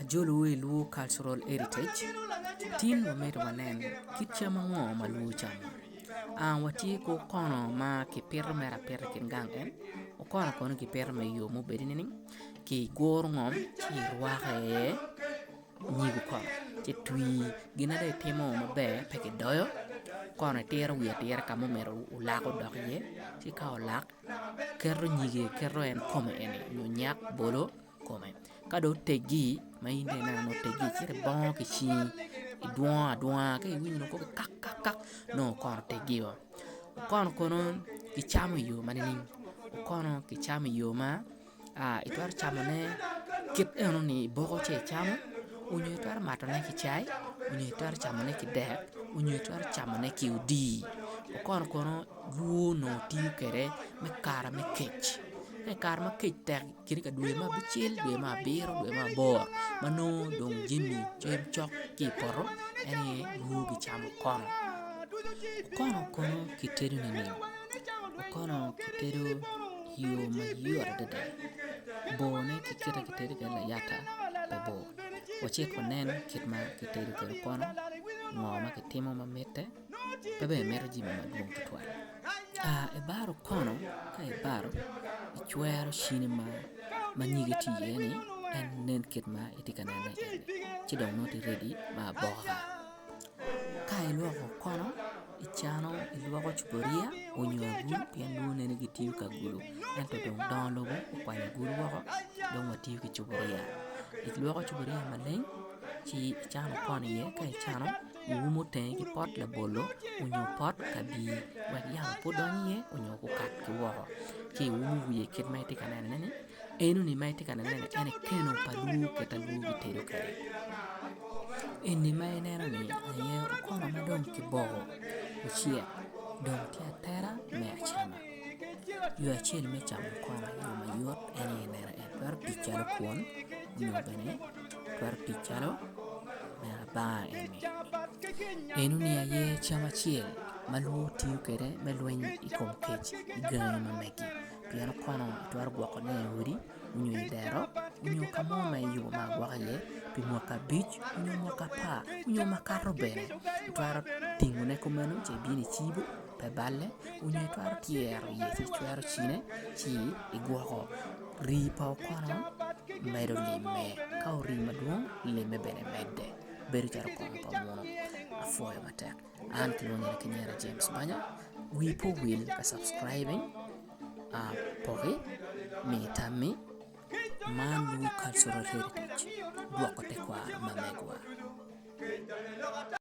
ajolo lu cultural heritage tin wa medo wanen kit chama ngo ma lu chamo wati ko kono ma ki pir mera pir kin gang en o kono ki pir me yo mo bedini ni ki gor ngom ki ruaxe nyigu kono ci twi gina de timo mabe peke doyo kono tiro wiya tiro kamo mero ulako dok ye ci ka ulak kero nyige kero en kome eni nyak bolo kome kado tegi ma inde na no tegi cire bon ki chi idwa ke winyo ko kak no kono tegi wa kono ki chamo yo manini kono ki chamo yo ma itwar chamo ne kit eno ni boko che chamo unyo itwar mato ne ki chai unyo itwar chamo ne ki dek unyo itwar chamo ne ki udi kono luo no tiu kere me kara me kech e kar ma kech tek kiri ka dwe ma bichil dwe ma biro dwe ma bor mano dong jimmy jem chok ki poro eni luo gi chamo kono kiteru ni ni kono kiteru yo ma yor dede bone kiteru ke la yata pe bo wache ko nen kit ma kiteru ke kono ngoma ke timo ma mete bebe mero jimi ma dum tutwal e baro kono ka e baro chwero shini ma nyige ti yeni en nen kit ma itikana na ene ci do not ready ma boha ka e luoko kono ichano iluoko chuporia onyogu piandu nene gitiu ka gulu ento don logo kwanya gulu wako don watiu ki chuporia iluoko chuporia maleng ci ichano kono ye ka ichano umo tengi pot la bolo unyo pot kabi wak yang podonye ye unyo ko kat ki woko ki umo wiye kit ma itikana nene enu ni ma itikana nene ene keno palu ketalu giteru kare eni ma enero ni aye kono madong ki boho uchie dong tia tera me achama yu achil me chamo kono yu ma yot eni enero en twar pichalo kuon unyo bene twar pichalo me ba enu ni aye chama chiel maluo tiu kere melweny ikom kech igana ma meki piano kono twar gwako ne uri unyo idero unyo kamo ma yu ma gwaka ye pi mwaka bich unyo mwaka pa unyo makaro bene twar tingu ne kumeno che bini chibu pe balle unyo twar tiero ye che twaro chine chi igwako ripa kono medo lime ka uri maduong lime bene medde beru jaro kono pa mono afoya matek Antlone Kenyera James Banya wipo will ka subscribing pogi mi tami man lu cultural heritage dwako te kwar mamegwa